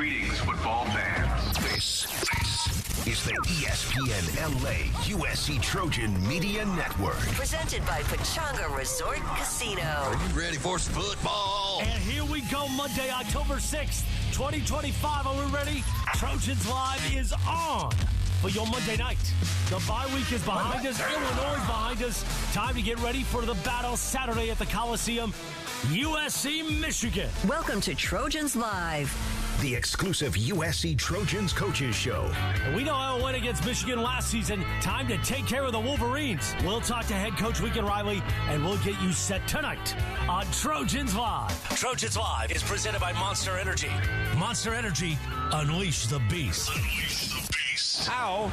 Greetings, football fans. This is the ESPN LA USC Trojan Media Network. Presented by Pechanga Resort Casino. Are you ready for some football? And here we go, Monday, October 6th, 2025. Are we ready? Trojans Live is on for your Monday night. The bye week is behind us. Illinois is behind us. Time to get ready for the battle Saturday at the Coliseum. USC, Michigan. Welcome to Trojans Live. The exclusive USC Trojans Coaches Show. We know how it went against Michigan last season. Time to take care of the Wolverines. We'll talk to head coach Wigan Riley, and we'll get you set tonight on Trojans Live. Trojans Live is presented by Monster Energy. Monster Energy, unleash the beast. Unleash the beast. How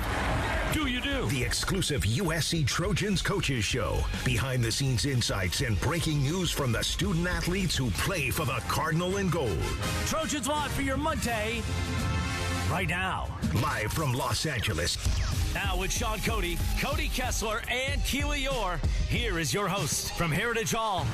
do you do? The exclusive USC Trojans Coaches Show. Behind the scenes insights and breaking news from the student athletes who play for the Cardinal and Gold. Trojans Live for your Monday right now. Live from Los Angeles. Now with Shaun Cody, Cody Kessler, and Keely Eure, here is your host from Heritage Hall.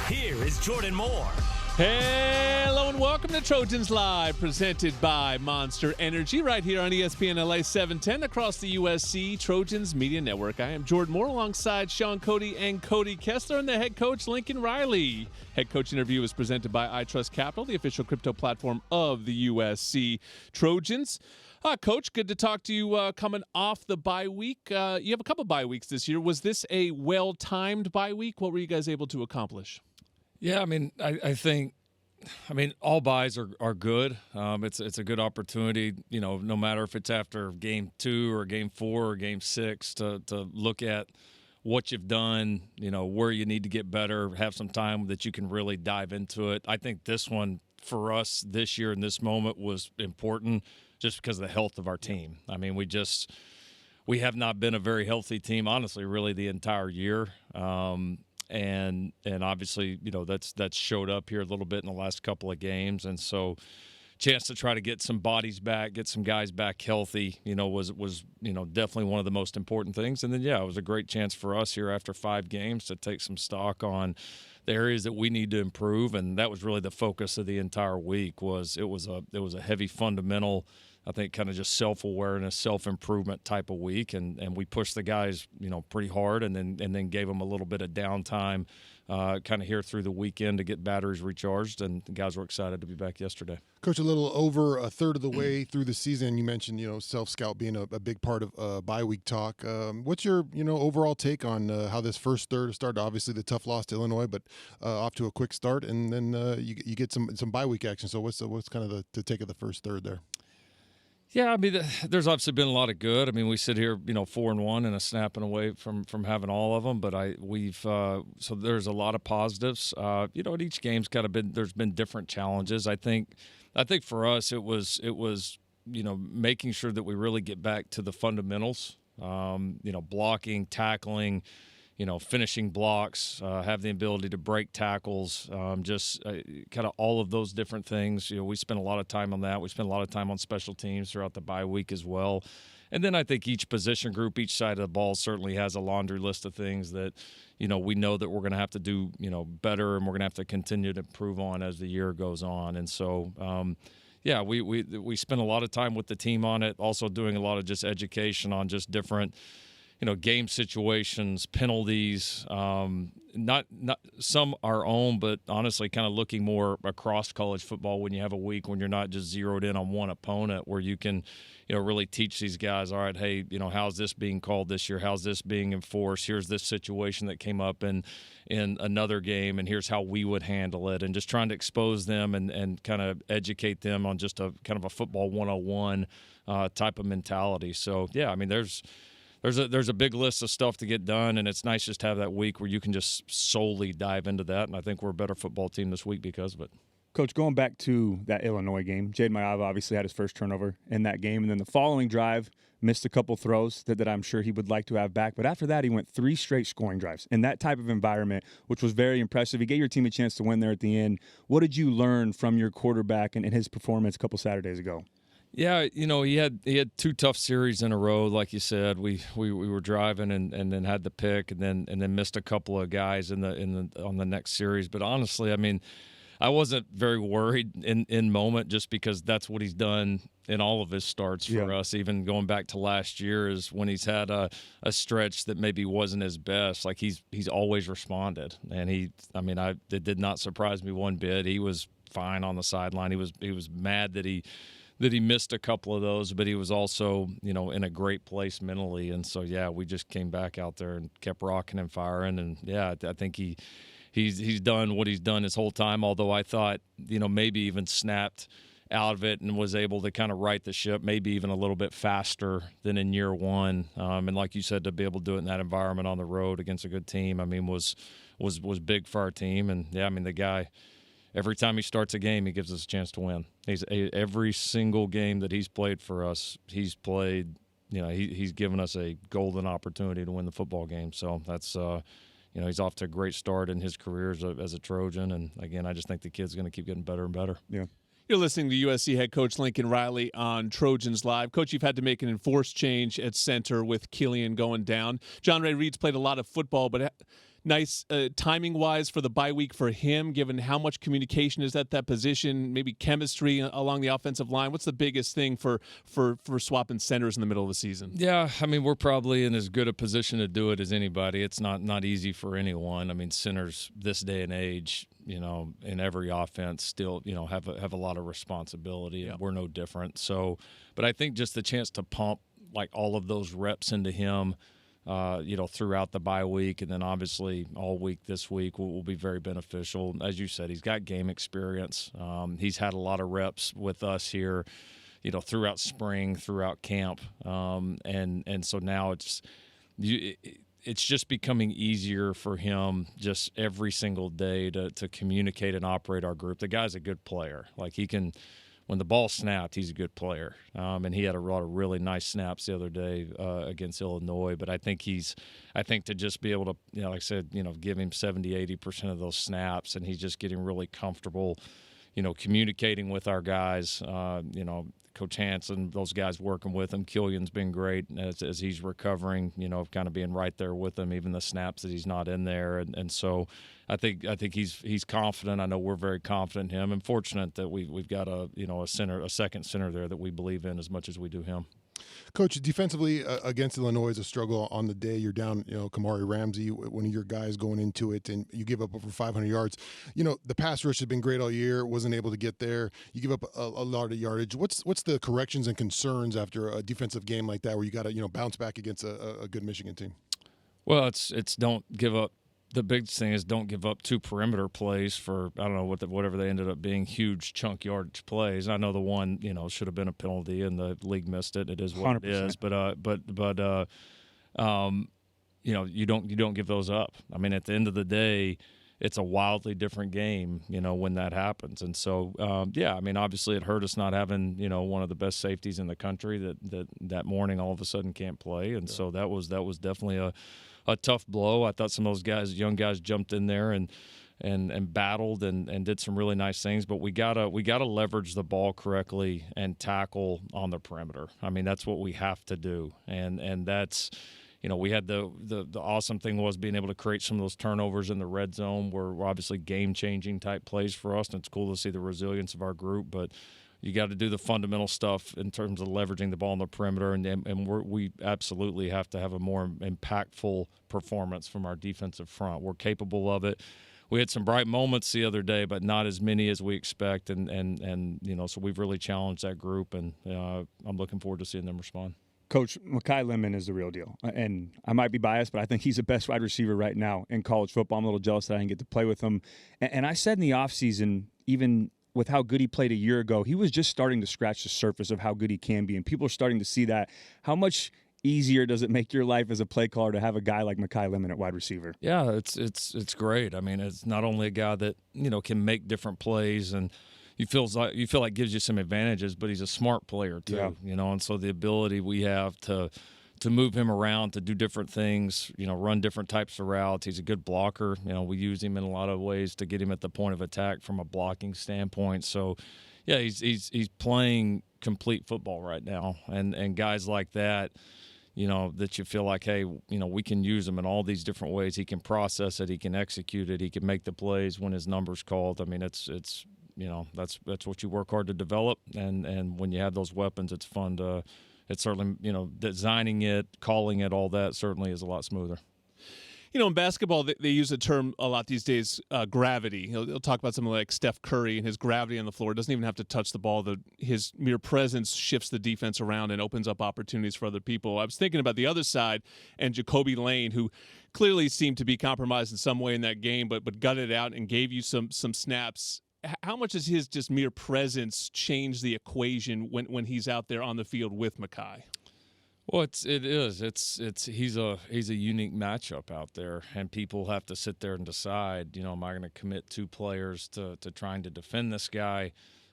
Here is Jordan Moore. Hello and welcome to Trojans Live, presented by Monster Energy, right here on ESPN LA 710 across the USC Trojans Media Network. I am Jordan Moore alongside Shaun Cody and Cody Kessler and the head coach, Lincoln Riley. Head coach interview is presented by iTrust Capital, the official crypto platform of the USC Trojans. Coach, good to talk to you coming off the bye week. You have a couple bye weeks this year. Was this a well-timed bye week? What were you guys able to accomplish? Yeah, I think all buys are good. It's a good opportunity, no matter if it's after game 2 or game 4 or game 6 to look at what you've done, where you need to get better, have some time that you can really dive into it. I think this one for us this year in this moment was important just because of the health of our team. We have not been a very healthy team, honestly, really the entire year. And obviously, that's showed up here a little bit in the last couple of games. And so chance to try to get some bodies back, get some guys back healthy, was definitely one of the most important things. And then, it was a great chance for us here after 5 games to take some stock on the areas that we need to improve. And that was really the focus of the entire week. It was a heavy fundamental, I think, kind of just self-awareness, self-improvement type of week, and we pushed the guys, pretty hard, and then gave them a little bit of downtime, kind of here through the weekend to get batteries recharged, and the guys were excited to be back yesterday. Coach, a little over a third of the way through the season, you mentioned, self-scout being a big part of bye week talk. What's your, overall take on how this first third started? Obviously, the tough loss to Illinois, but off to a quick start, and then you get some bye week action. So what's kind of the take of the first third there? Yeah, there's obviously been a lot of good. We sit here, 4-1 and a snapping away from having all of them. But so there's a lot of positives. At each game's there's been different challenges. I think for us it was making sure that we really get back to the fundamentals. Blocking, tackling, finishing blocks, have the ability to break tackles, kind of all of those different things. We spent a lot of time on that. We spent a lot of time on special teams throughout the bye week as well. And then I think each position group, each side of the ball certainly has a laundry list of things that, we know that we're going to have to do, better, and we're going to have to continue to improve on as the year goes on. And so, we spent a lot of time with the team on it, also doing a lot of just education on just different game situations, penalties, not some our own, but honestly kind of looking more across college football when you have a week when you're not just zeroed in on one opponent, where you can, really teach these guys, all right, hey, how's this being called this year? How's this being enforced? Here's this situation that came up in another game, and here's how we would handle it, and just trying to expose them and kind of educate them on just a kind of a football 101 type of mentality. So, there's a big list of stuff to get done, and it's nice just to have that week where you can just solely dive into that, and I think we're a better football team this week because of it. Coach, going back to that Illinois game, Jade Mayava obviously had his first turnover in that game, and then the following drive missed a couple throws that I'm sure he would like to have back. But after that, he went 3 straight scoring drives in that type of environment, which was very impressive. He gave your team a chance to win there at the end. What did you learn from your quarterback and his performance a couple Saturdays ago? Yeah, he had 2 tough series in a row, like you said. We were driving and then had the pick and then missed a couple of guys on the next series. But honestly, I wasn't very worried in moment, just because that's what he's done in all of his starts for us, even going back to last year, is when he's had a stretch that maybe wasn't his best. Like he's always responded, and it did not surprise me one bit. He was fine on the sideline. He was mad that he missed a couple of those, but he was also, in a great place mentally. And so, we just came back out there and kept rocking and firing. And I think he's done what he's done his whole time. Although I thought, maybe even snapped out of it and was able to kind of right the ship, maybe even a little bit faster than in year one. And like you said, to be able to do it in that environment on the road against a good team, was big for our team. And the guy, every time he starts a game, he gives us a chance to win. Every single game that he's played for us, he's played. He's given us a golden opportunity to win the football game. So that's he's off to a great start in his career as a Trojan. And again, I just think the kid's going to keep getting better and better. Yeah. You're listening to USC head coach Lincoln Riley on Trojans Live. Coach, you've had to make an enforced change at center with Killian going down. John Ray Reed's played a lot of football, but nice timing-wise for the bye week for him, given how much communication is at that position, maybe chemistry along the offensive line. What's the biggest thing for swapping centers in the middle of the season? Yeah, we're probably in as good a position to do it as anybody. It's not easy for anyone. Centers this day and age, in every offense still, have a lot of responsibility. Yeah. We're no different. So, but I think just the chance to pump like all of those reps into him, throughout the bye week, and then obviously all week this week will be very beneficial. As you said, he's got game experience. He's had a lot of reps with us here, throughout spring, throughout camp, and so now it's just becoming easier for him just every single day to communicate and operate our group. The guy's a good player. Like he can. When the ball snapped, he's a good player, and he had a lot of really nice snaps the other day against Illinois. But I think to just be able to, like I said, give him 70-80% of those snaps, and he's just getting really comfortable, communicating with our guys. Coach Hansen, those guys working with him. Killian's been great as he's recovering, kind of being right there with him, even the snaps that he's not in there. And so I think he's confident. I know we're very confident in him, and fortunate that we've got a second center there that we believe in as much as we do him. Coach, defensively against Illinois is a struggle on the day. You're down, Kamari Ramsey, one of your guys going into it, and you give up over 500 yards. The pass rush has been great all year, wasn't able to get there. You give up a lot of yardage. What's the corrections and concerns after a defensive game like that where you got to, bounce back against a good Michigan team? Well, it's don't give up. The big thing is don't give up two perimeter plays for, I don't know, whatever they ended up being, huge chunk yardage plays. I know the one, should have been a penalty and the league missed it. It is what 100%. It is. But you don't give those up. At the end of the day, it's a wildly different game, when that happens. And so, obviously it hurt us not having, one of the best safeties in the country that morning all of a sudden can't play. And so that was definitely a tough blow. I thought some of those young guys jumped in there and battled and did some really nice things. But we gotta leverage the ball correctly and tackle on the perimeter. That's what we have to do. And that's, we had the awesome thing was being able to create some of those turnovers in the red zone were obviously game-changing type plays for us. And it's cool to see the resilience of our group, but you got to do the fundamental stuff in terms of leveraging the ball on the perimeter, and we absolutely have to have a more impactful performance from our defensive front. We're capable of it. We had some bright moments the other day, but not as many as we expect, and so we've really challenged that group, and I'm looking forward to seeing them respond. Coach, Mekhi Lemon is the real deal, and I might be biased, but I think he's the best wide receiver right now in college football. I'm a little jealous that I didn't get to play with him, and I said in the offseason, even with how good he played a year ago, he was just starting to scratch the surface of how good he can be, and people are starting to see that. How much easier does it make your life as a play caller to have a guy like Mekhi Lemon at wide receiver? Yeah, it's great. It's not only a guy that can make different plays and you feel like gives you some advantages, but he's a smart player too. Yeah. And so the ability we have to move him around, to do different things, run different types of routes. He's a good blocker. We use him in a lot of ways to get him at the point of attack from a blocking standpoint. So, yeah, he's playing complete football right now. And guys like that, that you feel like, hey, we can use him in all these different ways. He can process it. He can execute it. He can make the plays when his number's called. I mean, it's that's what you work hard to develop. And when you have those weapons, it's fun to – it's certainly, designing it, calling it, all that certainly is a lot smoother. In basketball, they use a term a lot these days, gravity. They'll talk about something like Steph Curry and his gravity on the floor. Doesn't even have to touch the ball. His mere presence shifts the defense around and opens up opportunities for other people. I was thinking about the other side and Jacoby Lane, who clearly seemed to be compromised in some way in that game, but gutted it out and gave you some snaps. How much does his just mere presence change the equation when he's out there on the field with Makai? Well, it is. He's a unique matchup out there, and people have to sit there and decide. Am I going to commit 2 players to trying to defend this guy,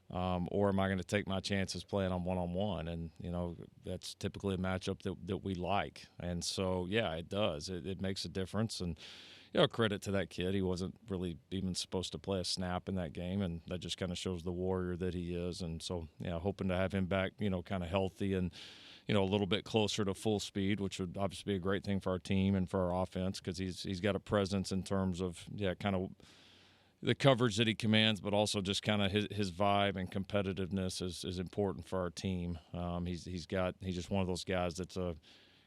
or am I going to take my chances playing on one-on-one? And that's typically a matchup that we like. And so, yeah, it does. It makes a difference. And credit to that kid. He wasn't really even supposed to play a snap in that game, and that just kind of shows the warrior that he is. And so, hoping to have him back, kind of healthy and a little bit closer to full speed, which would obviously be a great thing for our team and for our offense, because he's got a presence in terms of kind of the coverage that he commands, but also just kind of his vibe and competitiveness is important for our team. He's just one of those guys that's a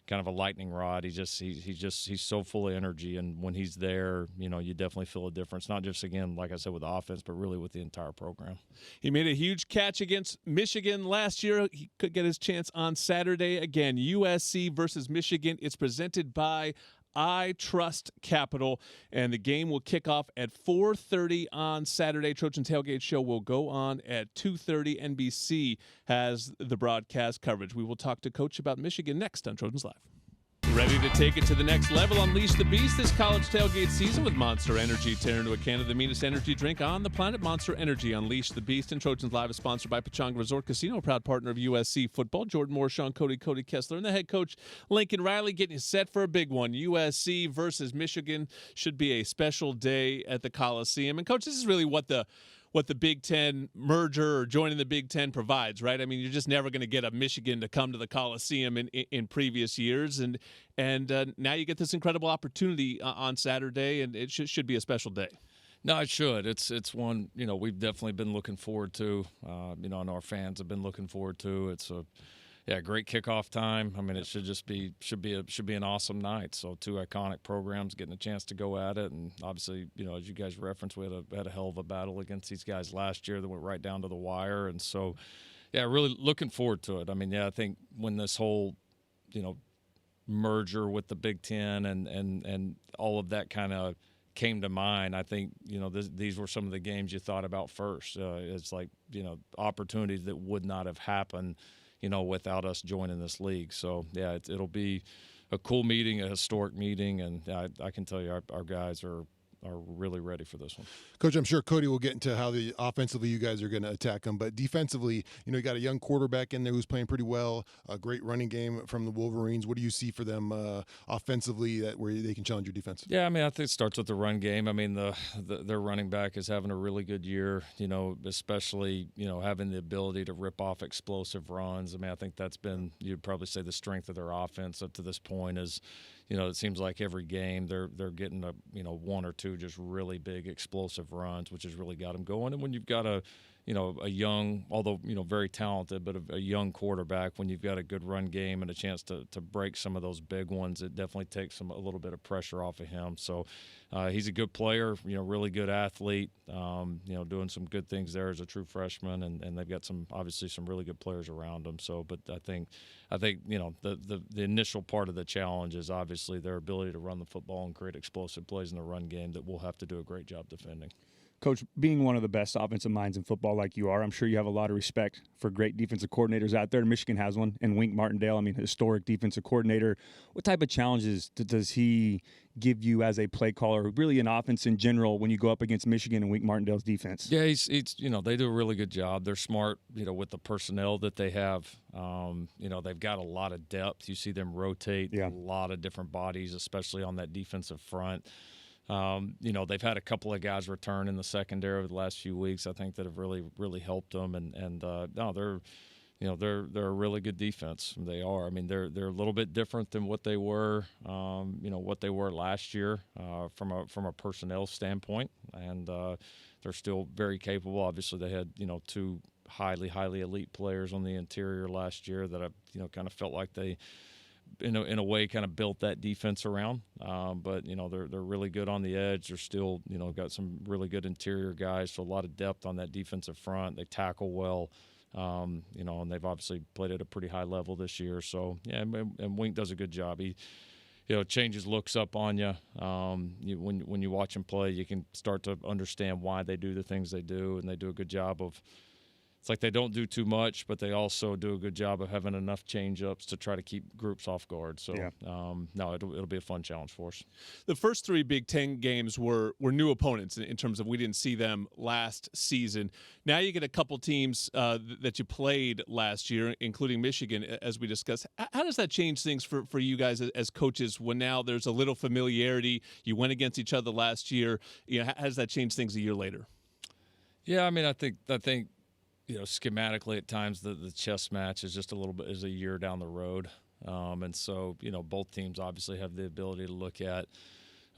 kind of a lightning rod. He's so full of energy, and when he's there, you definitely feel a difference. Not just, again, like I said, with the offense, but really with the entire program. He made a huge catch against Michigan last year. He could get his chance on Saturday again. USC versus Michigan. It's presented by I Trust Capital, and the game will kick off at 4:30 on Saturday. Trojan Tailgate Show will go on at 2:30. NBC has the broadcast coverage. We will talk to Coach about Michigan next on Trojans Live. Ready to take it to the next level? Unleash the beast this college tailgate season with Monster Energy. Tear into a can of the meanest energy drink on the planet. Monster Energy. Unleash the beast. And Trojans Live is sponsored by Pechanga Resort Casino, a proud partner of USC football. Jordan Moore, Shaun Cody, Cody Kessler, and the head coach Lincoln Riley getting you set for a big one. USC versus Michigan should be a special day at the Coliseum. And coach, this is really what the Big Ten merger or joining the Big Ten provides, right? I mean, you're just never going to get a Michigan to come to the Coliseum in previous years, and now you get this incredible opportunity on Saturday, and it should be a special day. No, it should. It's one we've definitely been looking forward to. And our fans have been looking forward to. It's a great kickoff time. I mean, it should be an awesome night. So 2 iconic programs getting a chance to go at it, and obviously, as you guys referenced, we had a hell of a battle against these guys last year that went right down to the wire, and so really looking forward to it. I mean, I think when this whole merger with the Big Ten and all of that kind of came to mind, I think these were some of the games you thought about first. It's like opportunities that would not have happened without us joining this league. So, it'll be a cool meeting, a historic meeting, and I can tell you our guys are really ready for this one. Coach, I'm sure Cody will get into how the offensively you guys are going to attack them, but defensively, you got a young quarterback in there who's playing pretty well, a great running game from the Wolverines. What do you see for them offensively where they can challenge your defense? Yeah, I mean, I think it starts with the run game. I mean, their running back is having a really good year, especially, having the ability to rip off explosive runs. I mean, I think that's been, you'd probably say, the strength of their offense up to this point is, it seems like every game they're getting a 1 or 2 just really big explosive runs, which has really got them going. And when you've got a young, although very talented, but a young quarterback, when you've got a good run game and a chance to break some of those big ones, it definitely takes a little bit of pressure off of him. So he's a good player, really good athlete, doing some good things there as a true freshman, and they've got obviously some really good players around him. So, but I think the initial part of the challenge is obviously their ability to run the football and create explosive plays in the run game that we'll have to do a great job defending. Coach, being one of the best offensive minds in football like you are, I'm sure you have a lot of respect for great defensive coordinators out there. Michigan has one, and Wink Martindale, historic defensive coordinator. What type of challenges does he give you as a play caller, really an offense in general, when you go up against Michigan and Wink Martindale's defense? Yeah, he's they do a really good job. They're smart, with the personnel that they have. They've got a lot of depth. You see them rotate a lot of different bodies, especially on that defensive front. They've had a couple of guys return in the secondary over the last few weeks, I think, that have really, really helped them. And they're they're a really good defense. They are. I mean, they're a little bit different than what they were, what they were last year from a personnel standpoint, and they're still very capable. Obviously, they had two highly elite players on the interior last year that I kind of felt like they, in a way, kind of built that defense around. But they're really good on the edge. They're still got some really good interior guys, so a lot of depth on that defensive front. They tackle well. And they've obviously played at a pretty high level this year. So, yeah, and Wink does a good job. He, changes looks up on you. When you watch him play, you can start to understand why they do the things they do, and they do a good job of – it's like they don't do too much, but they also do a good job of having enough change-ups to try to keep groups off guard. So, no, it'll be a fun challenge for us. The first three Big Ten games were new opponents in terms of we didn't see them last season. Now you get a couple teams that you played last year, including Michigan, as we discussed. How does that change things for you guys as coaches when now there's a little familiarity? You went against each other last year. How does that change things a year later? Yeah, I mean, I think schematically at times the chess match is just is a year down the road. And so, both teams obviously have the ability to look at,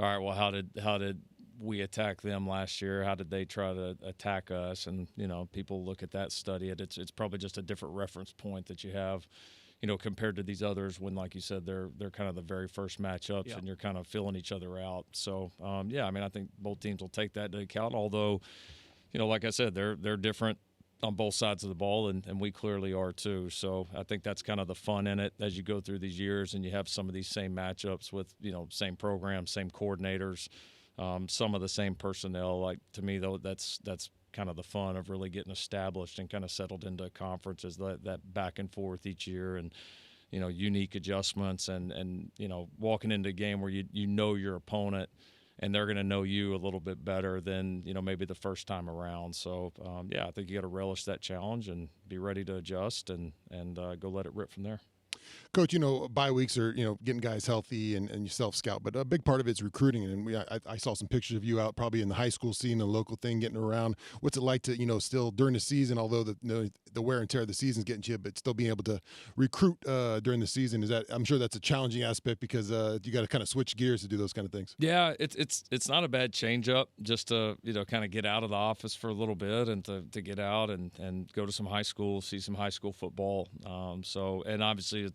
all right, well, how did we attack them last year? How did they try to attack us? And, people look at that, study it. It's probably just a different reference point that you have, compared to these others when, like you said, they're kind of the very first matchups and you're kind of filling each other out. So, I mean, I think both teams will take that into account, although, like I said, they're different on both sides of the ball, and we clearly are too. So I think that's kind of the fun in it as you go through these years and you have some of these same matchups with, same programs, same coordinators, some of the same personnel. Like, to me, though, that's kind of the fun of really getting established and kind of settled into conferences, that back and forth each year, and unique adjustments, and walking into a game where you know your opponent and they're going to know you a little bit better than maybe the first time around. So I think you got to relish that challenge and be ready to adjust and go let it rip from there. Coach, bye weeks are, getting guys healthy and you self-scout, but a big part of it's recruiting. And I saw some pictures of you out probably in the high school scene, a local thing, getting around. What's it like to, still during the season, although the wear and tear of the season's getting to you, but still being able to recruit during the season? I'm sure that's a challenging aspect because you got to kind of switch gears to do those kind of things. Yeah, it's not a bad change up just to, kind of get out of the office for a little bit and to get out and go to some high school, see some high school football. And obviously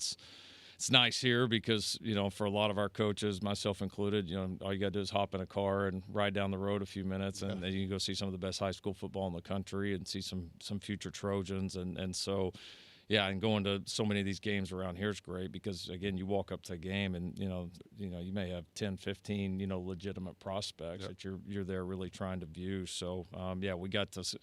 it's nice here because, for a lot of our coaches, myself included, all you got to do is hop in a car and ride down the road a few minutes, and then you can go see some of the best high school football in the country and see some future Trojans. And so, yeah, and going to so many of these games around here is great because, again, you walk up to a game and, you may have 10, 15, legitimate prospects that you're there really trying to view. So, we got to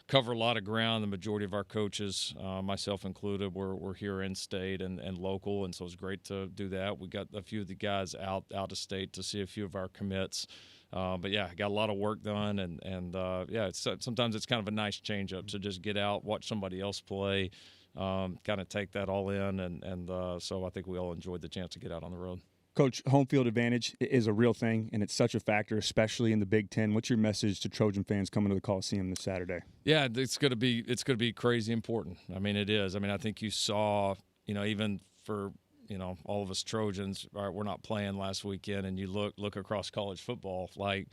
cover a lot of ground. The majority of our coaches, myself included, were here in state and local, and so it was great to do that. We got a few of the guys out of state to see a few of our commits. But got a lot of work done, and sometimes it's kind of a nice change up to just get out, watch somebody else play, kind of take that all in, and so I think we all enjoyed the chance to get out on the road. Coach, home field advantage is a real thing, and it's such a factor, especially in the Big Ten. What's your message to Trojan fans coming to the Coliseum this Saturday? Yeah, it's going to be crazy important. I mean, it is. I mean, I think you saw, even for all of us Trojans, all right, we're not playing last weekend, and you look across college football, like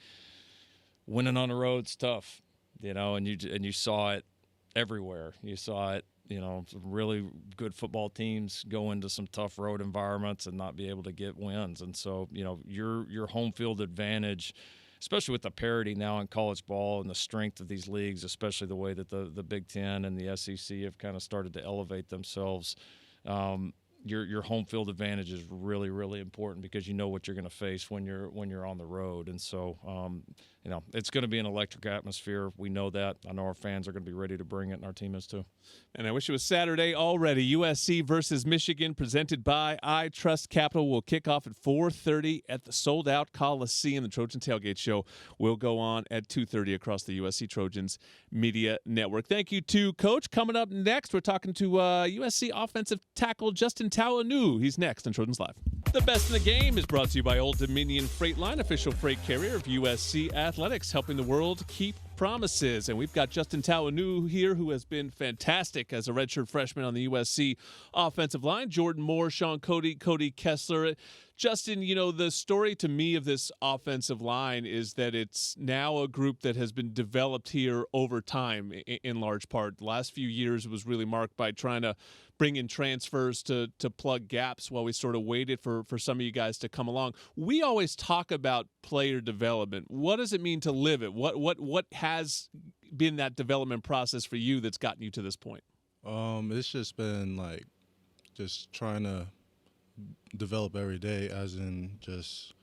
winning on the road's tough, and you saw it everywhere. You saw it. Some really good football teams go into some tough road environments and not be able to get wins. And so, your home field advantage, especially with the parity now in college ball and the strength of these leagues, especially the way that the Big Ten and the SEC have kind of started to elevate themselves, your home field advantage is really, really important because you know what you're going to face when you're on the road. And so, it's going to be an electric atmosphere. We know that. I know our fans are going to be ready to bring it, and our team is too. And I wish it was Saturday already. USC versus Michigan, presented by I Trust Capital, will kick off at 4:30 at the sold-out Coliseum. The Trojan Tailgate Show will go on at 2:30 across the USC Trojans Media Network. Thank you to Coach. Coming up next, we're talking to USC offensive tackle Justin Tauanuu. He's next on Trojans Live. The Best in the Game is brought to you by Old Dominion Freight Line, official freight carrier of USC Athletics, helping the world keep promises. And we've got Justin Tauanuu here, who has been fantastic as a redshirt freshman on the USC offensive line. Jordan Moore, Shaun Cody, Cody Kessler. Justin, you know, the story to me of this offensive line is that it's now a group that has been developed here over time in large part. The last few years was really marked by trying to bring in transfers to plug gaps while we sort of waited for some of you guys to come along. We always talk about player development. What does it mean to live it? What has been that development process for you that's gotten you to this point? It's just been like just trying to develop every day, as in just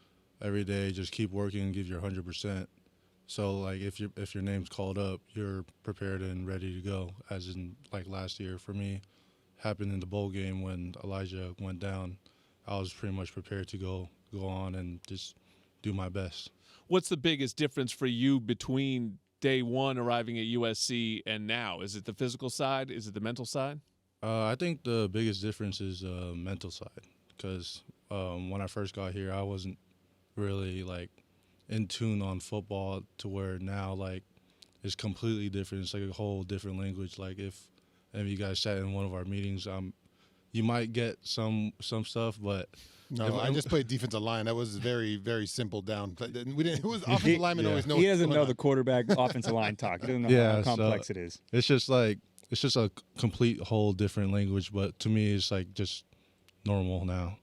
every day just keep working and give your 100%. So like if your name's called up, you're prepared and ready to go, as in like last year for me happened in the bowl game when Elijah went down. I was pretty much prepared to go on and just do my best. What's the biggest difference for you between day one arriving at USC and now? Is it the physical side? Is it the mental side? I think the biggest difference is mental side, because when I first got here, I wasn't really like in tune on football to where now like it's completely different. It's like a whole different language. Like if any of you guys sat in one of our meetings, you might get some stuff, but no, I just played defensive line. That was very, very simple down. We didn't. It was offensive linemen always know. He doesn't know the quarterback offensive line talk. He doesn't know how complex it is. It's just a complete whole different language. But to me, it's like just normal now.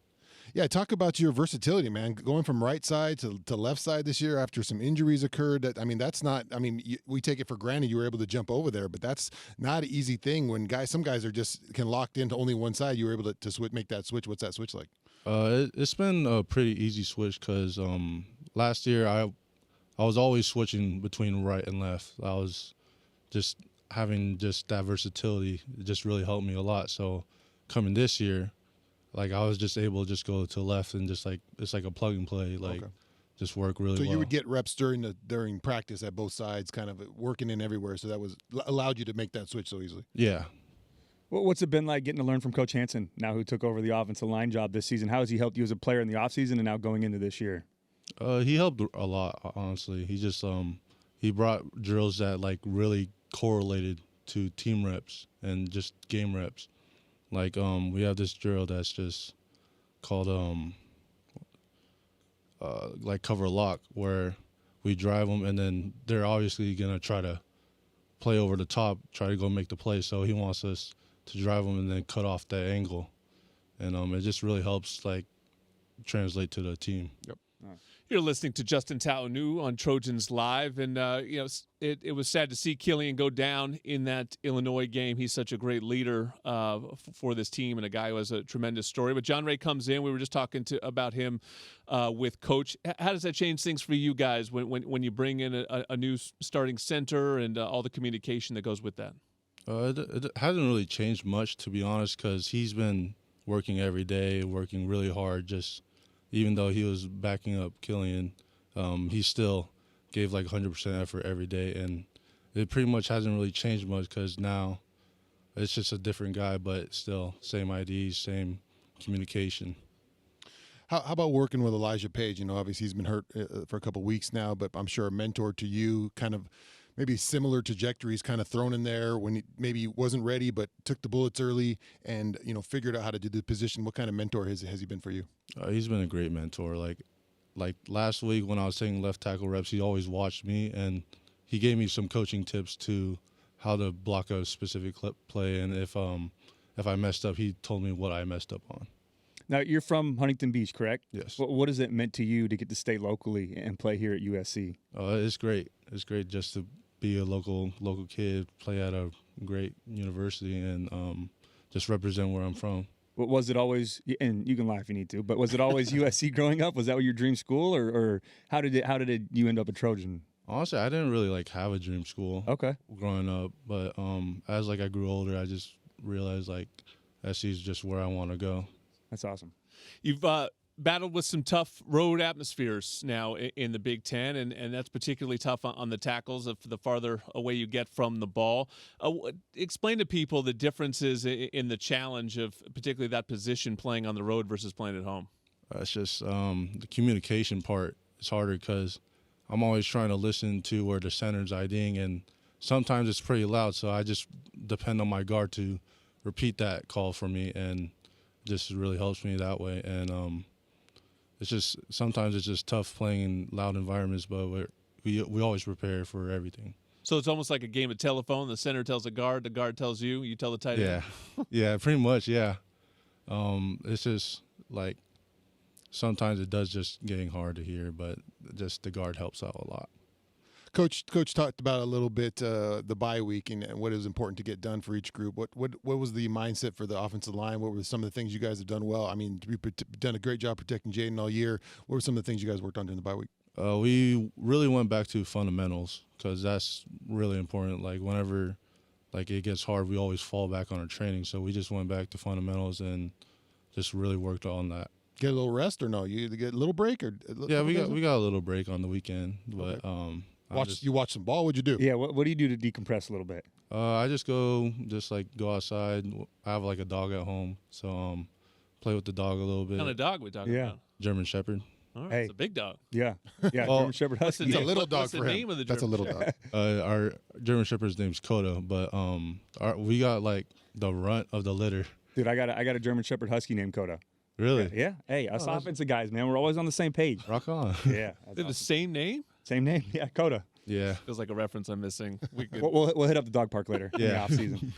Yeah, talk about your versatility, man. Going from right side to left side this year after some injuries occurred. That's not. I mean, we take it for granted you were able to jump over there, but that's not an easy thing. When some guys are just locked into only one side, you were able to make that switch. What's that switch like? It's been a pretty easy switch because last year I was always switching between right and left. I was just having just that versatility. It just really helped me a lot. So coming this year, like I was just able to just go to left and just like it's like a plug and play, like just work really well. So you would get reps during practice at both sides, kind of working in everywhere. So that allowed you to make that switch so easily. Yeah. Well, what's it been like getting to learn from Coach Hansen now, who took over the offensive line job this season? How has he helped you as a player in the offseason and now going into this year? He helped a lot, honestly. He just he brought drills that like really correlated to team reps and just game reps. Like we have this drill that's just called like cover lock, where we drive them and then they're obviously gonna try to play over the top, try to go make the play. So he wants us to drive them and then cut off that angle, and it just really helps like translate to the team. Yep. You're listening to Justin Tauanuu on Trojans Live, and it was sad to see Killian go down in that Illinois game. He's such a great leader for this team and a guy who has a tremendous story. But John Ray comes in. We were just talking about him with Coach. How does that change things for you guys when you bring in a new starting center and all the communication that goes with that? It hasn't really changed much, to be honest, because he's been working every day, working really hard. Just even though he was backing up Killian, he still gave like 100% effort every day, and it pretty much hasn't really changed much because now it's just a different guy, but still same IDs, same communication. How about working with Elijah Page? You know, obviously he's been hurt for a couple of weeks now, but I'm sure a mentor to you, kind of maybe similar trajectories kind of thrown in there when he maybe wasn't ready but took the bullets early and, figured out how to do the position. What kind of mentor has he been for you? He's been a great mentor. Like last week when I was taking left tackle reps, he always watched me, and he gave me some coaching tips to how to block a specific play. And if I messed up, he told me what I messed up on. Now, you're from Huntington Beach, correct? Yes. What has it meant to you to get to stay locally and play here at USC? It's great. It's great just to be a local kid, play at a great university, and just represent where I'm from. But was it always, and you can lie if you need to, but was it always USC growing up? Was that your dream school, or how did you end up a Trojan? Honestly, I didn't really have a dream school. Okay. Growing up, but as I grew older, I just realized SC is just where I want to go. That's awesome. You've battled with some tough road atmospheres now in the Big Ten, and that's particularly tough on the tackles the farther away you get from the ball. Explain to people the differences in the challenge of particularly that position playing on the road versus playing at home. It's just the communication part is harder because I'm always trying to listen to where the center's IDing, and sometimes it's pretty loud, so I just depend on my guard to repeat that call for me, and just really helps me that way. And it's just sometimes it's just tough playing in loud environments, but we always prepare for everything. So it's almost like a game of telephone. The center tells the guard tells you, you tell the tight end. Yeah, pretty much, yeah. It's just like sometimes it does just getting hard to hear, but just the guard helps out a lot. Coach talked about a little bit the bye week and what is important to get done for each group. What was the mindset for the offensive line? What were some of the things you guys have done well? I mean, you've done a great job protecting Jaden all year. What were some of the things you guys worked on during the bye week? We really went back to fundamentals because that's really important. Like whenever it gets hard, we always fall back on our training. So we just went back to fundamentals and just really worked on that. Get a little rest or no? You get a little break or? Yeah, we got a little break on the weekend, but okay. You watch some ball. What'd you do? Yeah, what do you do to decompress a little bit? I just go outside. I have like a dog at home, so play with the dog a little bit. What kind of dog we talking about? German Shepherd. All right, Hey. it's a big dog. Yeah, Well, German Shepherd What's the Husky. It's a name? little dog What's for the him. name of the That's a German little Shepherd? dog. Our German Shepherd's name's Coda, but we got like the runt of the litter. Dude, I got a German Shepherd Husky named Coda. Really? Yeah. Hey, us offensive guys, man, we're always on the same page. Rock on. Yeah. They're the same name? Same name. Yeah, Coda. Yeah. Feels like a reference I'm missing. We could. We'll hit up the dog park later. In the off season.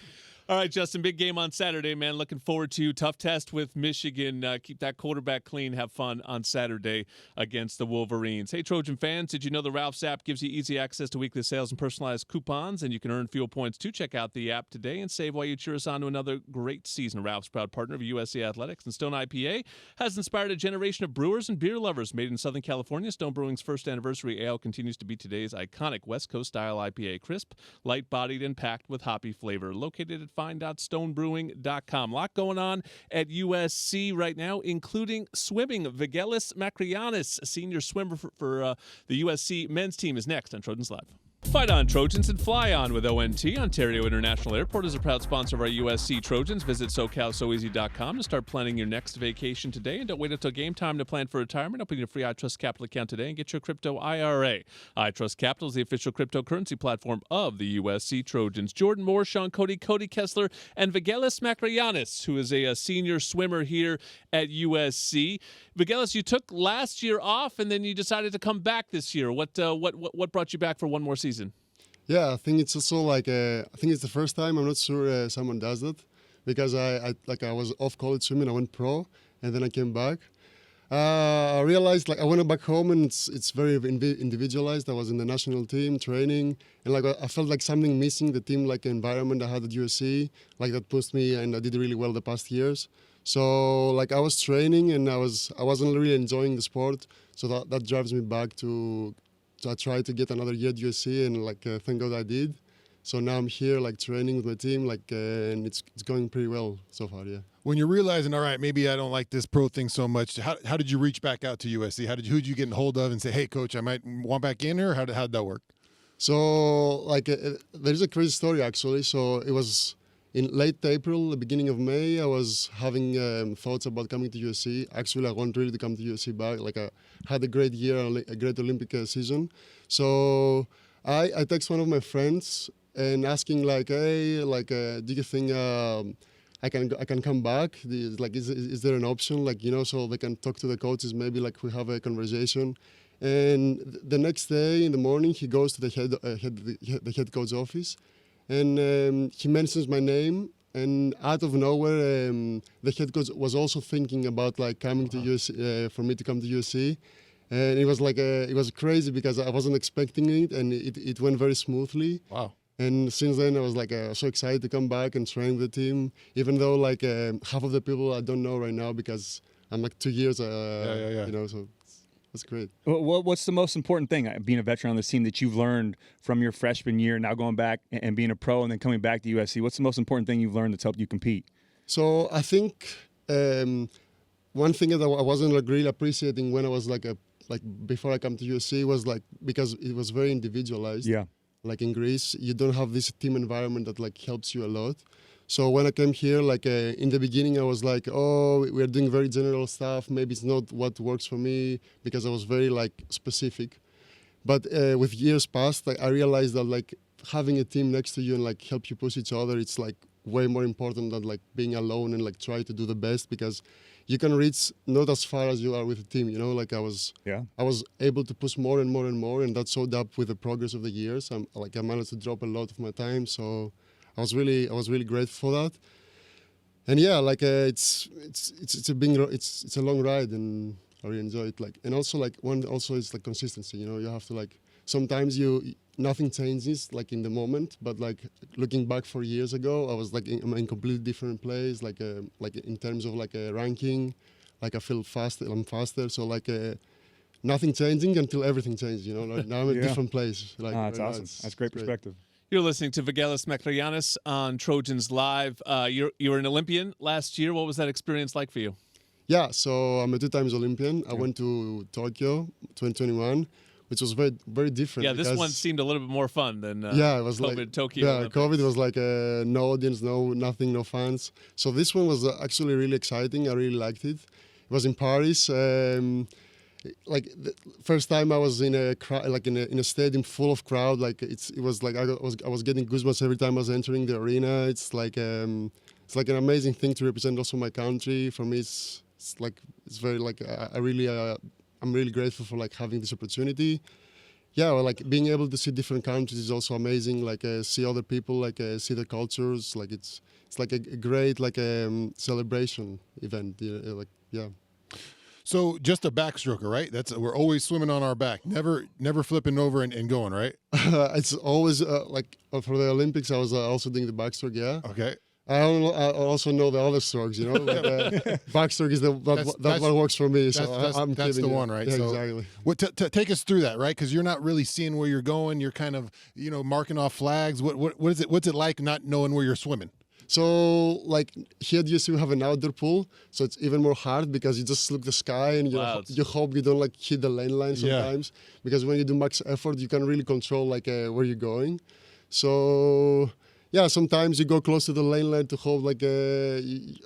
All right, Justin, big game on Saturday, man. Looking forward to tough test with Michigan. Keep that quarterback clean. Have fun on Saturday against the Wolverines. Hey, Trojan fans, did you know the Ralph's app gives you easy access to weekly sales and personalized coupons, and you can earn fuel points too? Check out the app today and save while you cheer us on to another great season. Ralph's, proud partner of USC Athletics and Stone IPA, has inspired a generation of brewers and beer lovers. Made in Southern California, Stone Brewing's first anniversary ale continues to be today's iconic West Coast style IPA. Crisp, light-bodied, and packed with hoppy flavor. Located at fine.stonebrewing.com. A lot going on at USC right now, including swimming. Vaggelis Makrygiannis, a senior swimmer for the USC men's team, is next on Trojans Live. Fight on, Trojans, and fly on with ONT. Ontario International Airport is a proud sponsor of our USC Trojans. Visit SoCalSoEasy.com to start planning your next vacation today. And don't wait until game time to plan for retirement. Open your free iTrust Capital account today and get your crypto IRA. iTrust Capital is the official cryptocurrency platform of the USC Trojans. Jordan Moore, Shaun Cody, Cody Kessler, and Vaggelis Makrygiannis, who is a senior swimmer here at USC. Vaggelis, you took last year off, and then you decided to come back this year. What brought you back for one more season? Yeah, I think it's also like I think it's the first time. I'm not sure someone does that because I was off college swimming. I went pro, and then I came back. I realized I went back home, and it's very individualized. I was in the national team training, and I felt like something missing. The team environment I had at USC that pushed me, and I did really well the past years. So I was training, and I wasn't really enjoying the sport. So that drives me back to. So I tried to get another year at USC, and thank God I did. So now I'm here, training with my team, and it's going pretty well so far. Yeah. When you're realizing, all right, maybe I don't like this pro thing so much, how did you reach back out to USC? Who did you get in hold of and say, hey, coach, I might want back in here? How did that work? So there's a crazy story actually. So it was in late April, the beginning of May, I was having thoughts about coming to USC. Actually, I wanted really to come to USC back. I had a great year, a great Olympic season. So I text one of my friends and asking hey, do you think I can come back? Is there an option? So they can talk to the coaches. Maybe we have a conversation. And the next day in the morning, he goes to the head coach office. And he mentions my name, and out of nowhere, the head coach was also thinking about coming to USC for me to come to USC, and it was it was crazy because I wasn't expecting it, and it went very smoothly. Wow! And since then, I was so excited to come back and train with the team, even though half of the people I don't know right now because I'm 2 years, so. That's great. What's the most important thing, being a veteran on this team, that you've learned from your freshman year, now going back and being a pro and then coming back to USC? What's the most important thing you've learned that's helped you compete? So I think one thing that I wasn't really appreciating when I was before I come to USC was because it was very individualized. Yeah. In Greece, you don't have this team environment that helps you a lot. So when I came here, in the beginning, I was oh, we're doing very general stuff. Maybe it's not what works for me because I was very specific. But with years past, like I realized that like having a team next to you and like help you push each other, it's like way more important than like being alone and like try to do the best, because you can reach not as far as you are with a team, you know. Like I was able to push more and more and more, and that showed up with the progress of the years. I managed to drop a lot of my time, so I was really grateful for that. And yeah, like it's a long ride, and I really enjoy it. Like, and also like is like consistency. You know, you have to like sometimes nothing changes like in the moment, but like looking back 4 years ago, I was like in a completely different place. Like in terms of like a ranking, like I feel faster. I'm faster. So like nothing changing until everything changes. You know, like now I'm in a different place. Like that's awesome. That's great perspective. You're listening to Vaggelis Makrygiannis on Trojans Live. You were an Olympian last year. What was that experience like for you? Yeah, so I'm a 2 times Olympian. I went to Tokyo 2021, which was very, very different. Yeah, this one seemed a little bit more fun than it was COVID like, Tokyo. Yeah, Olympics. COVID was like no audience, nothing, no fans. So this one was actually really exciting. I really liked it. It was in Paris. Like the first time I was in a in a stadium full of crowd. Like it was like I was getting goosebumps every time I was entering the arena. It's like an amazing thing to represent also my country. For me, it's very like I'm really grateful for like having this opportunity. Yeah, well, like being able to see different countries is also amazing. Like see other people, like see the cultures. Like it's like a great like celebration event. Like yeah. So just a backstroker, right? We're always swimming on our back, never flipping over and going, right? It's always like for the Olympics, I was also doing the backstroke. Yeah. Okay. I also know the other strokes, you know. Like, backstroke is that's what works for me. So that's the one, right? Yeah, so exactly. What take us through that, right? Because you're not really seeing where you're going. You're kind of marking off flags. What is it? What's it like not knowing where you're swimming? So like here at USC we have an outdoor pool, so it's even more hard because you just look the sky and you hope you don't like hit the lane line sometimes, because when you do max effort you can really control like where you're going. So yeah, sometimes you go close to the lane line to hope like you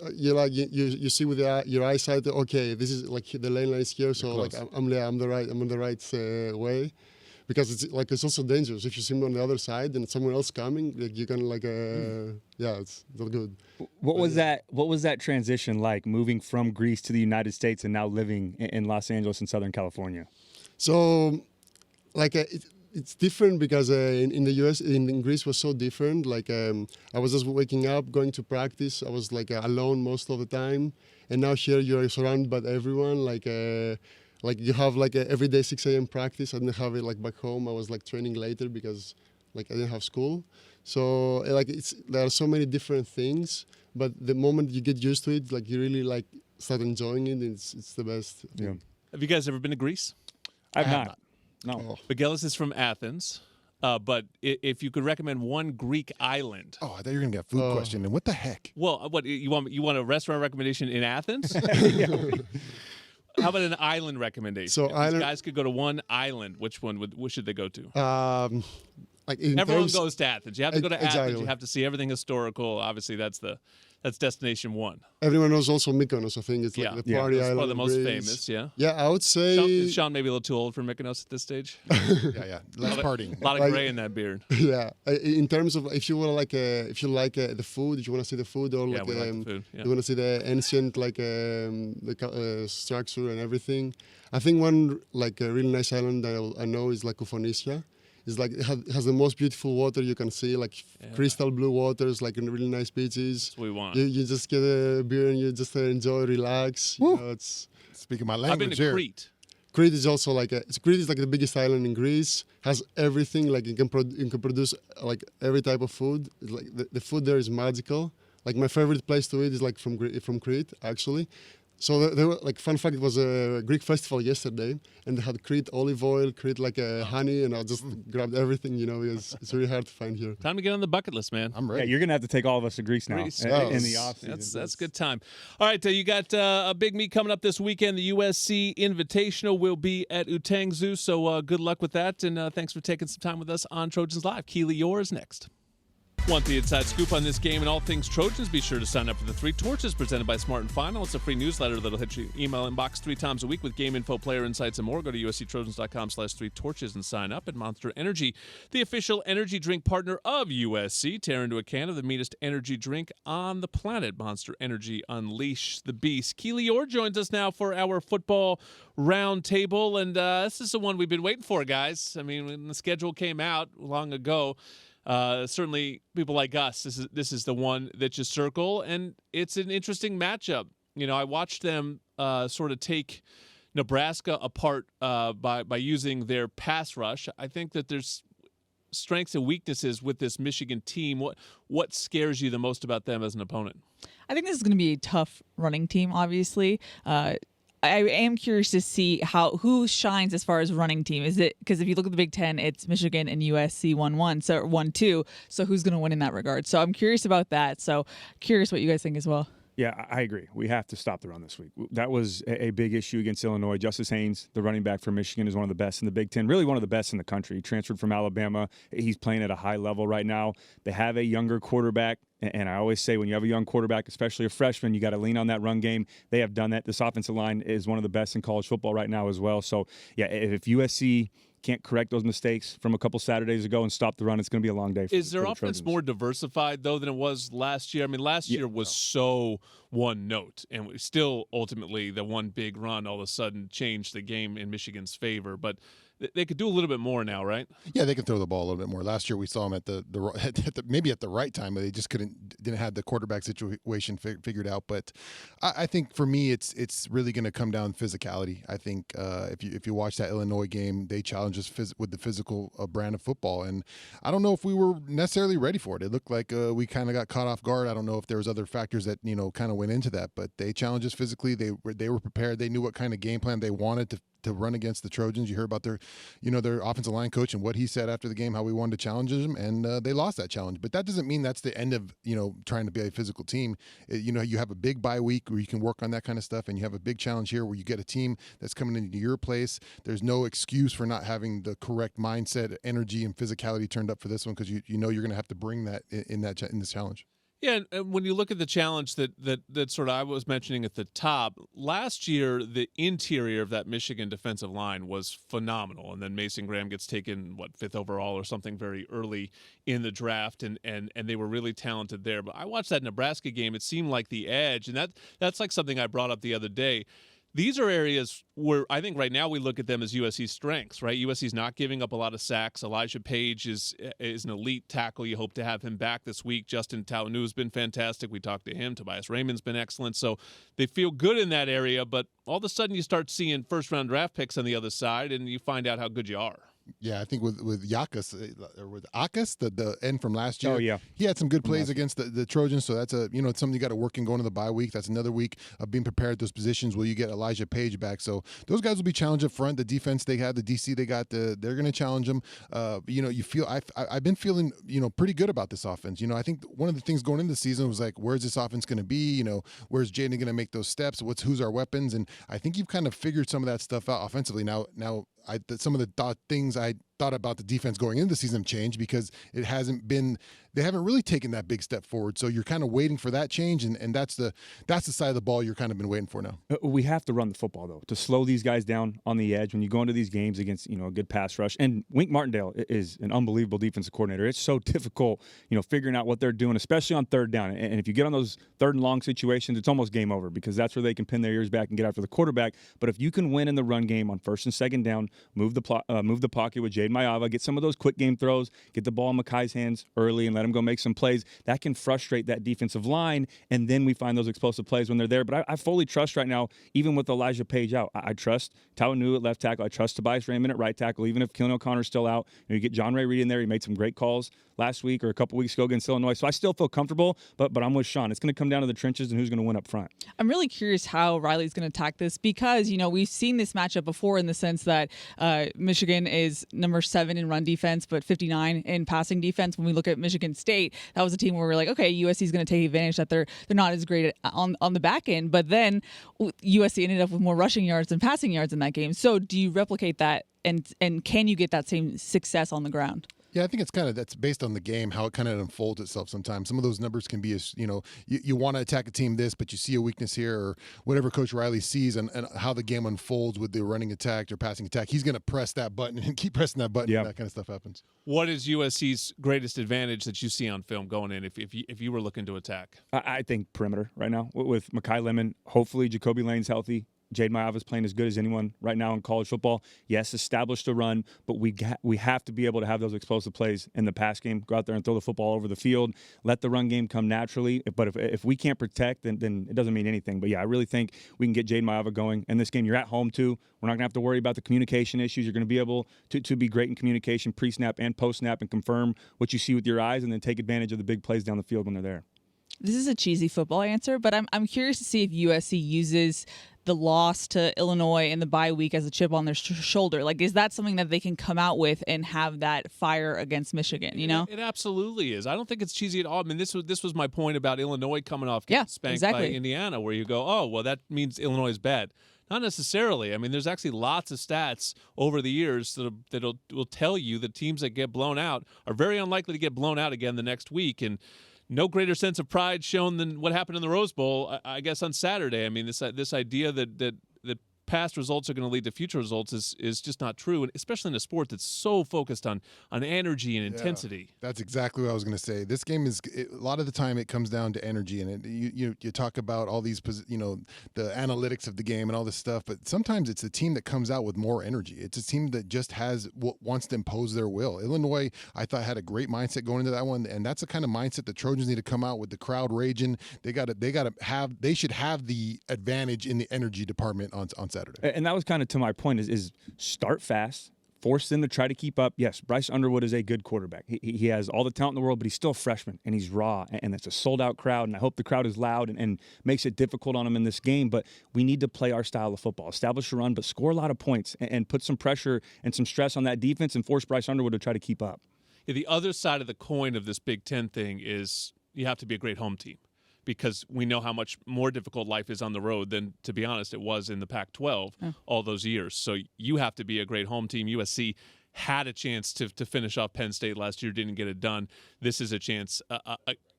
see with your eyesight, okay, this is like the lane line is here, so like I'm on the right way. Because it's also dangerous if you see me on the other side and someone else coming, like you can like it's not good. What was that transition like, moving from Greece to the United States and now living in Los Angeles and Southern California? So like it's different because in the US, in Greece was so different. Like I was just waking up, going to practice. I was like alone most of the time, and now here you're surrounded by everyone. Like you have like every day 6 a.m. practice. I didn't have it like back home. I was like training later because like I didn't have school. So like there are so many different things. But the moment you get used to it, like you really like start enjoying it. It's the best. Yeah. Have you guys ever been to Greece? I've not. No. Oh. Vaggelis is from Athens. But if you could recommend one Greek island. Oh, I thought you were gonna get a food question. And what the heck? Well, what you want a restaurant recommendation in Athens? How about an island recommendation? So if guys could go to one island, which should they go to? Like everyone goes to Athens. You have to go to Athens. Exactly. You have to see everything historical. Obviously, that's destination one. Everyone knows also Mykonos. I think it's like the party island. One of the most Greece. famous. Yeah. Yeah, I would say. Is Shaun maybe a little too old for Mykonos at this stage? yeah. Less partying. A lot of gray in that beard. Yeah. In terms of if you want like if you like the food, if you want to see the food, or like, we like the food. Yeah. you want to see the ancient like structure and everything. I think one like a really nice island that I know is like Kufonisia. It's like it has the most beautiful water you can see, like crystal blue waters, like in really nice beaches. That's what we want. You just get a beer and you just enjoy, relax. You know, it's speaking my language. I've been to Crete. Crete is also like Crete is like the biggest island in Greece. Has everything, like you can produce like every type of food. It's like the food there is magical. Like my favorite place to eat is like from Crete actually. So there were, like, fun fact, it was a Greek festival yesterday, and they had Crete olive oil, Crete like honey, and I just grabbed everything. It's really hard to find here. Time to get on the bucket list, man. I'm ready. Yeah, you're gonna have to take all of us to Greece now in the off season. That's a good time. All right, you got a big meet coming up this weekend. The USC Invitational will be at Utangzu, so good luck with that, and thanks for taking some time with us on Trojans Live. Keely Eure is next. Want the inside scoop on this game and all things Trojans? Be sure to sign up for the 3 Torches presented by Smart and Final. It's a free newsletter that'll hit your email inbox 3 times a week with game info, player insights, and more. Go to usctrojans.com/3torches and sign up. At Monster Energy, the official energy drink partner of USC. Tear into a can of the meanest energy drink on the planet. Monster Energy, unleash the beast. Keely Eure joins us now for our Football Roundtable, and this is the one we've been waiting for, guys. I mean, when the schedule came out long ago, certainly people like us, this is the one that you circle, and it's an interesting matchup. You know, I watched them sort of take Nebraska apart by using their pass rush. I think that there's strengths and weaknesses with this Michigan team. What scares you the most about them as an opponent? I think this is going to be a tough running team, obviously. I am curious to see who shines as far as running team. Is it because if you look at the Big Ten, it's Michigan and USC 1-1, so 1-2. So who's going to win in that regard? So I'm curious about that. So curious what you guys think as well. Yeah, I agree. We have to stop the run this week. That was a big issue against Illinois. Justice Haynes, the running back for Michigan, is one of the best in the Big Ten, really one of the best in the country. He transferred from Alabama. He's playing at a high level right now. They have a younger quarterback, and I always say when you have a young quarterback, especially a freshman, you got to lean on that run game. They have done that. This offensive line is one of the best in college football right now as well. So, yeah, if USC can't correct those mistakes from a couple Saturdays ago and stop the run, it's going to be a long day for Is their the offense Trojans. more diversified, though, than it was last year? I mean, last year was so one note, and we still ultimately the one big run all of a sudden changed the game in Michigan's favor. But they could do a little bit more now, right? Yeah, they can throw the ball a little bit more. Last year we saw them maybe at the right time, but they just didn't have the quarterback situation figured out. But I think for me, it's really going to come down to physicality. I think if you watch that Illinois game, they challenged us with the physical brand of football, and I don't know if we were necessarily ready for it. It looked like we kind of got caught off guard. I don't know if there was other factors that kind of went into that, but they challenged us physically. They were prepared. They knew what kind of game plan they wanted to run against the Trojans. You hear about their offensive line coach and what he said after the game, how we wanted to challenge them, and they lost that challenge. But that doesn't mean that's the end of, trying to be a physical team. You have a big bye week where you can work on that kind of stuff, and you have a big challenge here where you get a team that's coming into your place. There's no excuse for not having the correct mindset, energy, and physicality turned up for this one, because you're going to have to bring that in this challenge. Yeah, and when you look at the challenge that sort of I was mentioning at the top, last year the interior of that Michigan defensive line was phenomenal, and then Mason Graham gets taken, 5th overall or something very early in the draft, and they were really talented there. But I watched that Nebraska game, it seemed like the edge, and that's like something I brought up the other day. These are areas where I think right now we look at them as USC's strengths, right? USC's not giving up a lot of sacks. Elijah Page is an elite tackle. You hope to have him back this week. Justin Tauanuu has been fantastic. We talked to him. Tobias Raymond's been excellent. So they feel good in that area, but all of a sudden you start seeing first-round draft picks on the other side, and you find out how good you are. Yeah, I think with Yakas, or with Akas, the end from last year. Oh, yeah. He had some good plays against the Trojans, so that's it's something you got to work in going to the bye week. That's another week of being prepared at those positions where you get Elijah Page back. So those guys will be challenged up front. The defense they have, the DC they got, they're going to challenge them. You feel I've been feeling pretty good about this offense. I think one of the things going into the season was like, where's this offense going to be? Where's Jaden going to make those steps? Who's our weapons? And I think you've kind of figured some of that stuff out offensively. Now some of the things I thought about the defense going into the season have changed, because they haven't really taken that big step forward. So you're kind of waiting for that change, and that's the side of the ball you're kind of been waiting for now. We have to run the football, though, to slow these guys down on the edge when you go into these games against a good pass rush. And Wink Martindale is an unbelievable defensive coordinator. It's so difficult, figuring out what they're doing, especially on third down. And if you get on those third and long situations, it's almost game over, because that's where they can pin their ears back and get after the quarterback. But if you can win in the run game on first and second down, move the pocket with Jaden Mayava, get some of those quick game throws, get the ball in Makai's hands early and let him go make some plays. That can frustrate that defensive line, and then we find those explosive plays when they're there. But I fully trust right now, even with Elijah Page out, I trust Tauanuu at left tackle. I trust Tobias Raymond at right tackle, even if Keelan O'Connor's still out. You get John Ray Reed in there. He made some great calls last week or a couple weeks ago against Illinois. So I still feel comfortable, but I'm with Shaun. It's going to come down to the trenches and who's going to win up front. I'm really curious how Riley's going to attack this, because, we've seen this matchup before in the sense that Michigan is number 7 in run defense, but 59 in passing defense. When we look at Michigan State, that was a team where we're like, okay, USC is going to take advantage that they're not as great on the back end, but then USC ended up with more rushing yards than passing yards in that game. So do you replicate that, and can you get that same success on the ground? Yeah, I think that's based on the game, how it kind of unfolds itself sometimes. Some of those numbers can be, you want to attack a team this, but you see a weakness here or whatever Coach Riley sees and how the game unfolds with the running attack or passing attack. He's going to press that button and keep pressing that button and that kind of stuff happens. What is USC's greatest advantage that you see on film going in if you were looking to attack? I think perimeter right now with Mekhi Lemon. Hopefully Jacoby Lane's healthy. Jade Maiava's playing as good as anyone right now in college football. Yes, established a run, but we have to be able to have those explosive plays in the pass game. Go out there and throw the football over the field. Let the run game come naturally. But if we can't protect, then it doesn't mean anything. But, yeah, I really think we can get Jade Maiava going. In this game, you're at home, too. We're not going to have to worry about the communication issues. You're going to be able to be great in communication pre-snap and post-snap and confirm what you see with your eyes and then take advantage of the big plays down the field when they're there. This is a cheesy football answer, but I'm curious to see if USC uses the loss to Illinois in the bye week as a chip on their shoulder. Like, is that something that they can come out with and have that fire against Michigan, you know? It absolutely is. I don't think it's cheesy at all. I mean, this was my point about Illinois coming off spanked by Indiana, where you go, oh, well, that means Illinois is bad. Not necessarily. I mean, there's actually lots of stats over the years that will tell you that teams that get blown out are very unlikely to get blown out again the next week. And no greater sense of pride shown than what happened in the Rose Bowl, I guess, on Saturday. I mean, this idea that past results are going to lead to future results is just not true, and especially in a sport that's so focused on energy and intensity. That's exactly what I was going to say. This game a lot of the time it comes down to energy, and you talk about all these, the analytics of the game and all this stuff, but sometimes it's a team that comes out with more energy. It's a team that just wants to impose their will. Illinois, I thought, had a great mindset going into that one, and that's the kind of mindset the Trojans need to come out with the crowd raging. They should have the advantage in the energy department on Saturday. And that was kind of to my point is start fast, force them to try to keep up. Yes, Bryce Underwood is a good quarterback. He has all the talent in the world, but he's still a freshman, and he's raw, and it's a sold-out crowd, and I hope the crowd is loud and makes it difficult on him in this game, but we need to play our style of football, establish a run, but score a lot of points and put some pressure and some stress on that defense and force Bryce Underwood to try to keep up. Yeah, the other side of the coin of this Big Ten thing is you have to be a great home team, because we know how much more difficult life is on the road than, to be honest, it was in the Pac-12 all those years. So you have to be a great home team. USC had a chance to finish off Penn State last year, didn't get it done. This is a chance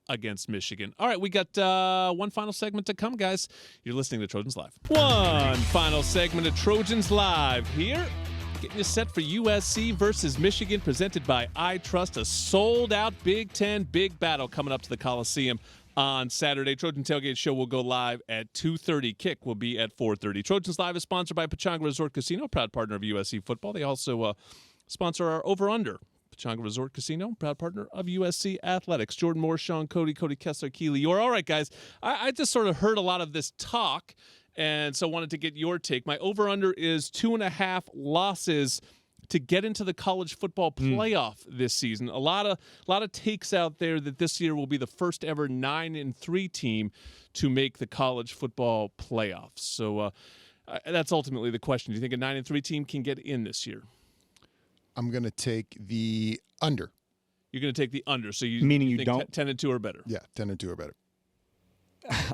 against Michigan. All right, we got one final segment to come, guys. You're listening to Trojans Live. One final segment of Trojans Live here. Getting you set for USC versus Michigan, presented by I Trust, a sold-out Big Ten big battle coming up to the Coliseum on Saturday. Trojan Tailgate Show will go live at 2:30. Kick will be at 4:30. Trojans Live is sponsored by Pechanga Resort Casino, proud partner of USC football. They also sponsor our over-under. Pechanga Resort Casino, proud partner of USC Athletics. Jordan Moore, Shaun Cody, Cody Kessler, Keely Eure. All right, guys, I just sort of heard a lot of this talk, and so wanted to get your take. My over-under is 2.5 losses to get into the college football playoff this season. A lot of takes out there that this year will be the first ever 9-3 team to make the college football playoffs. So that's ultimately the question. Do you think a 9-3 team can get in this year? I'm going to take the under. You're going to take the under. So you think don't 10-2 or better? Yeah, 10-2 or better.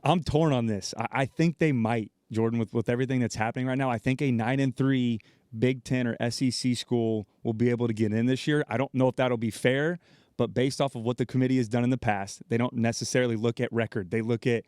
I'm torn on this. I think they might, Jordan, with everything that's happening right now. I think a 9-3 Big Ten or SEC school will be able to get in this year. I don't know if that'll be fair, but based off of what the committee has done in the past, they don't necessarily look at record. They look at,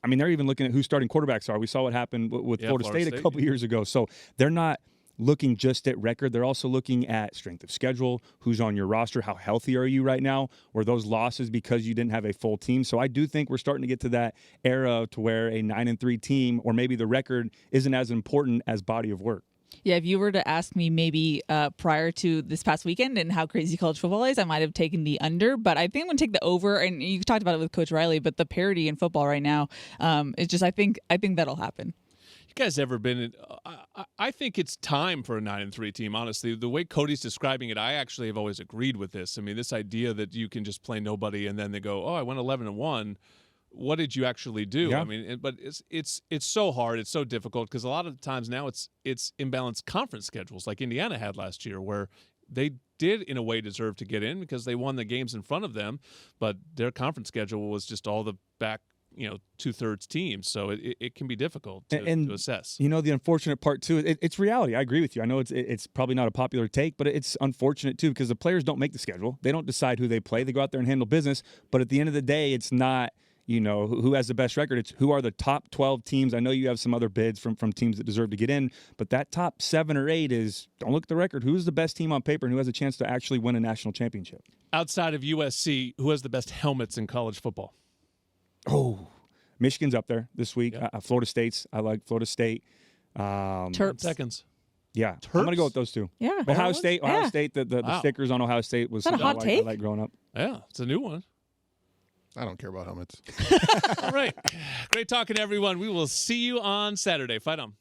they're even looking at who starting quarterbacks are. We saw what happened with Florida State a couple years ago. So they're not looking just at record. They're also looking at strength of schedule, who's on your roster, how healthy are you right now, or those losses because you didn't have a full team. So I do think we're starting to get to that era to where a 9-3 team, or maybe the record, isn't as important as body of work. Yeah, if you were to ask me maybe prior to this past weekend and how crazy college football is, I might have taken the under, but I think I'm going to take the over. And you talked about it with Coach Riley, but the parity in football right now is just, I think that'll happen. You guys ever been in, I think it's time for a 9-3 team, honestly. The way Cody's describing it, I actually have always agreed with this. I mean, this idea that you can just play nobody and then they go, oh, I went 11-1. What did you actually do? Yeah. I mean, but it's so hard. It's so difficult because a lot of the times now it's imbalanced conference schedules like Indiana had last year, where they did in a way deserve to get in because they won the games in front of them, but their conference schedule was just all the 2/3 teams. So it can be difficult to assess. You know, the unfortunate part too, it's reality. I agree with you. I know it's probably not a popular take, but it's unfortunate too because the players don't make the schedule. They don't decide who they play. They go out there and handle business. But at the end of the day, it's not, who has the best record. It's who are the top 12 teams. I know you have some other bids from teams that deserve to get in, but that top 7 or 8 is, don't look at the record. Who's the best team on paper and who has a chance to actually win a national championship? Outside of USC, who has the best helmets in college football? Oh, Michigan's up there this week. Yeah. Florida State's. I like Florida State. Terps. Seconds. Yeah, I'm going to go with those two. Yeah. Ohio State. Yeah. The Wow. stickers on Ohio State was Is that a hot something take? I like growing up. Yeah, it's a new one. I don't care about helmets. All right. Great talking to everyone. We will see you on Saturday. Fight on.